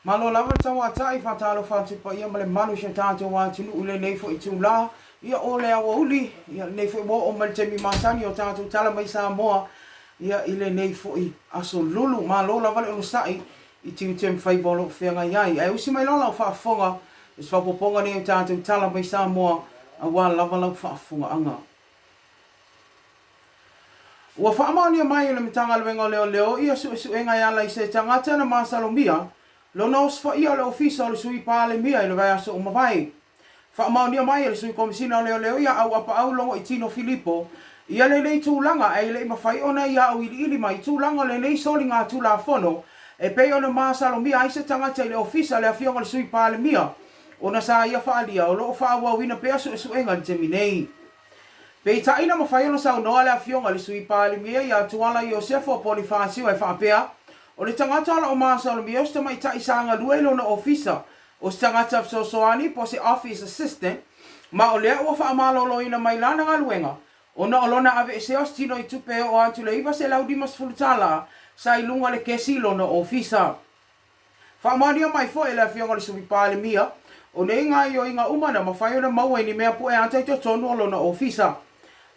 Malo lava tawa tai fatalo fatu pa ia male malu se tato wa tinu ule nei fo itula ia ole awa uli ia nei fo mo o mal temi masani o tato tala mai Samoa ia ile nei fo I aso lulu malo lava le sai I tiu tem fai bolo fenga iai ai usi mai lola fa fonga is fa poponga nei tato tala mai Samoa a wa lava la fa fonga anga Ua whaamania mai le mitanga luenga leo ia su enga ia lai se tangata na masalomia Lona osfa ia le ofisa le sui pale mia le vai aso umavai. Whaamaunia mai le sui komisina leo ia au apa au longo I Tino Filippo. Ia le nei tūlanga ai le mawhai ona ia au ili mai tūlanga le nei soli ngā tūla whono. E pei ona masalomia ai se tangata le ofisa le afionga le sui pale mia. Ona sa ia whaalia o loo whaawau wina pea su enga le temi nei. Pei taina mawhai ona sa unoa le afionga le sui pale mia ia tuala Iosefo Polifasio e whaapea. O le tangata ala o masalomia o sta mai ta isanga luelo na ofisa o tangata sosoani po se office assistant ma o lea ua whaamalolo ina mai lana ngā luenga o na olona ave se os tino I tupe o atu le iwa se laudimas fulutala sa ilunga le kesilo na ofisa. Whaamania mai fo e le fionga le suwi pale mia o ne inga I o inga umana ma whai ona maua ni mea pu e anta to tonu o na ofisa.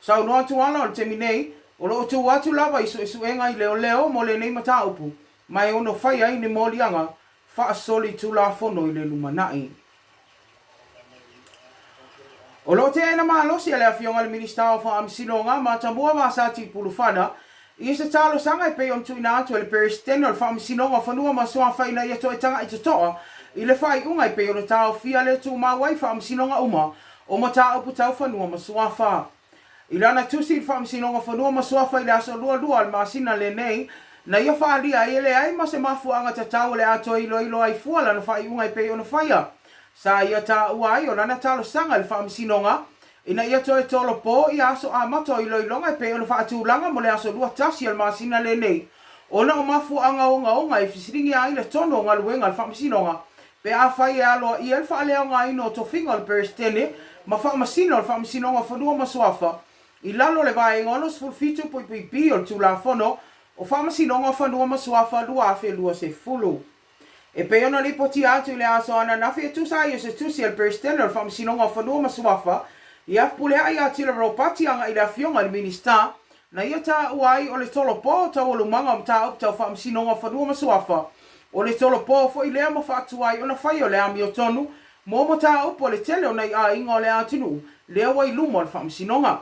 Sa uno atu ala o le teminei o lo tu atu lava isu enga I leo mo le nei mata upu. Mai ono whai ai ni molianga wha soli tula fono I le lumanai. O lo te ena mahalosi a le afionga le minister o wha amsinonga ma tambua masati pulufana I se talo sanga I pei on tuina atu le peristeno le wha amsinonga whanua masua whaina I ato e tanga I totoa I le whai unga I pei o le tau fia le tu mawai wha amsinonga uma o ma tau putau whanua masua wha. I lana tusi wha amsinonga whanua masua wha I le aso lua al masina le nei Na ia whaalia ele ai ma se mafuanga ta tau le ato ilo ai fuala na whai unga I pei ona whaia. Sa ia ta uai o nana talo sanga le whaamisinonga. Ina ia toe tolo po I aso a mato ilo I pei ona whaatulanga mo le aso lua tasi al masina le nei. Ona o mafuanga onga I fisiringi ai le tono ngā luenga le whaamisinonga. Pe a whai e aloa I el whaaleo ngā ino to finga le peristene ma whaamasino le whaamisinonga whanua masuafa. I lalo le vai ngonos fulfitu pui o tula fono o whamasinonga whanua masuafa lua afe lua se fulu. E pe ona lipoti atu le aso ana nafi e tusa I se tusi al peristene o whamasinonga whanua masuafa I afpule ai ati le ropati anga I le afionga le minister na ia ta uai o le tolo po tau o lumanga o mta up tau whamasinonga whanua masuafa o le tolo po fo I lea ma whaatuai ona whai o le ami o tonu mo ta up o le tele o nei a inga o le atinu lea wai luma o le whamasinonga.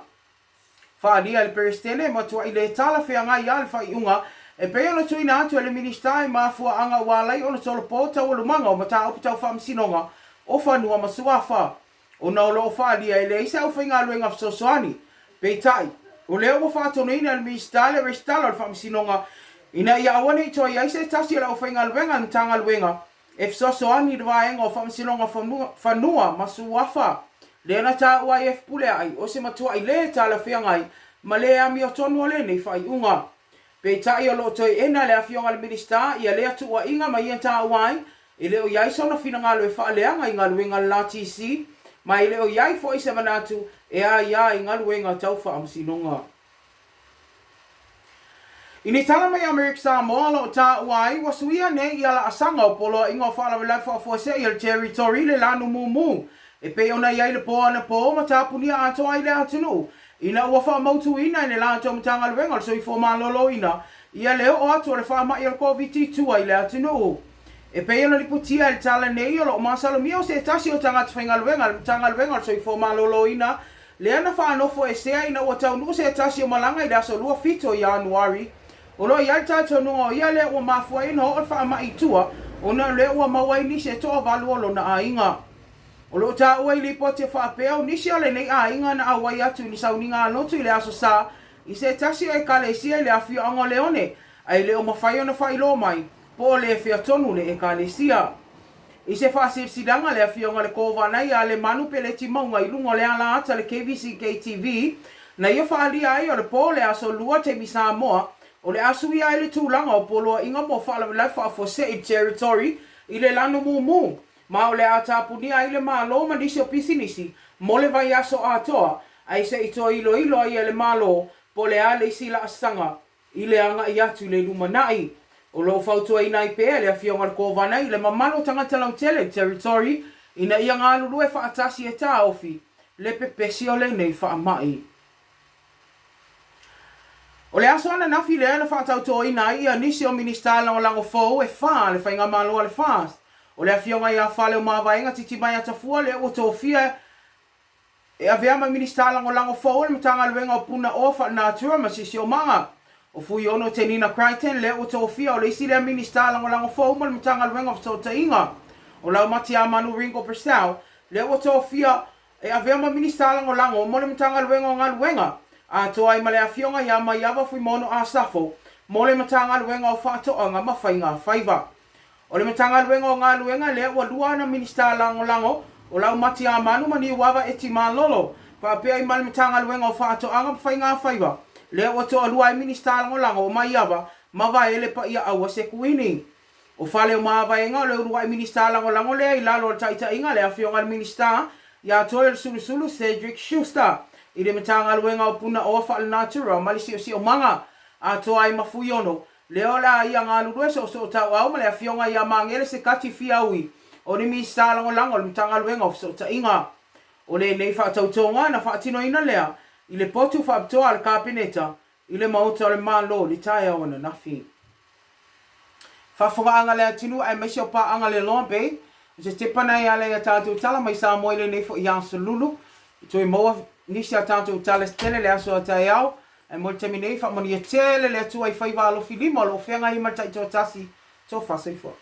Whaalia le peristene matua I le tala whea ngai al whai unga e pe ona tuina atu le ministai mafua anga walai ona tolo po tau o lumanga o mata upu tau whaamsinonga o whanua masuafa. O na olo o whaalia e le isa u whainga luenga fsosoani. Pe tai, o leo mo whaatono ina le ministai le restala o whaamsinonga ina ia awane I toa ia isa tasi la o whainga luenga ntanga luenga e fsosoani le vaenga o whaamsinonga whanua masuafa. Lena ta ua e fpule ai o se matua I le tala whea ngai ma le ami o tonu o le nei whai unga. Pe tai o lo toi ena le afionga le minister ia le atu ua inga ma ia ta uai I le o iai sona fina ngalo e whaaleanga I ngaluenga la TC ma I le o iai fo I se manatu e a ia I ngaluenga tau wha amsinonga. Ini tala mai Amerika Samoa lo ta uai wa suia ne ia la asanga o polo ingo whaala wala whaafose I le territory le lanu mumu. E pe ona iai le po ana po ma tapunia ato ai le atunu. Ina ua wha mautu ina ne la ato mtanga luenga so I fo malolo ina. Ia leo o ato le wha mai al COVID-2 ai le atunu. E pe ona liputia le tala nei o lo masalomia o se tasi o tanga tawhinga luenga mtanga luenga so I fo malolo ina. Le ana wha anofo e sea ina ua tau nuku se tasi o malanga I le aso lua fito Januari. O lo iai tato nunga ia le ua mafua ina o wha mai tua. Ona le ua mawaini se toa valu o lo na ainga. O lo ta ua I lipote whaapea o nisi ale nei a inga na awai atu ni sauninga anotu I le aso sa I se tasi o e kalesia I le afio ango leone ai le o mawhai ona whailo mai po le fia tonu le e kalesia. I se whaasirsidanga le afio nga le kōwanai a le manu pele timaunga I lungo le ala ata le KBC KTV na ia whaalia ai o le po le aso lua te mi Samoa o le asu ia I le tūlanga o poloa inga mo whaalawilai whaafose I territory I le lano mumu. Ma o le atapunia ai le malo ma nisi o pisinisi, mo le vai aso atoa, ai se ito ilo ai le malo, po le ale isi la asanga, I le anga I atu le lumanai. O lo fautua ina i pea le afionga le kovana i le mamalo tangata lau tele territory ina ia ngā lulu e whaatasi e tā ofi le pepesi o le nei whaamai. O le aso ana nafi le ana whaatautoa ina ia nisi o minister lango fōu e wha le whainga maloa le fast. O le afionga ia whale o mawaenga titi mai atafua le o tōwhia e aveama minister lango fōu le matanga luenga o puna ofa na atua masisi o manga. O fui ono te Nina Crichton le o tōwhia o le isi le minister lango fōu mo le matanga luenga o tōta inga. O lau mati a manu Ringo Persau le o tōwhia e aveama minister lango mo le matanga luenga o ngā luenga. A toa i male a fionga ia mai awa fui mono a safo, mo le matanga luenga o whaatoa ngā mawhainga whaiva. O le matanga luenga o ngā luenga le ua lua na minister lango, o lau mati a manu mani wawa e ti malolo, whaapea i male matanga luenga o whaatoa ngā mawhainga whaiva. Le ua toa lua i minister lango o mai awa, mawa ele pa ia awa se kuini. O whale o mawaenga o le urua i minister lango le Ilalio o taita inga le a fionga le minister, ia toa le sulu Cedric Schuster. I le matanga luenga o puna o wha natura, malisi o si o manga, a toa i mafui ono. Leo la ia ngā lurue so tau au, male a fionga ia mangele se kati fiaui. O ni mi lango o le matanga luenga o so ta inga. O le nei wha tautonga na wha tino ina lea, i le potu wha aptoa al kapineta, i le mauta le malo, li tae o na nafi. Whafonga anga lea tinu, ai maisi o pa anga le lombe, se te pana ia lea tātou tala, mai Samoa le nei fo i ansa lulu, i toi moa nisi a tātou tala stele le aso a tai au, e mo te minei wha moni e tele le atua i whaiva alo filima, lo whenga i mata i tō tasi, tō whasai fo.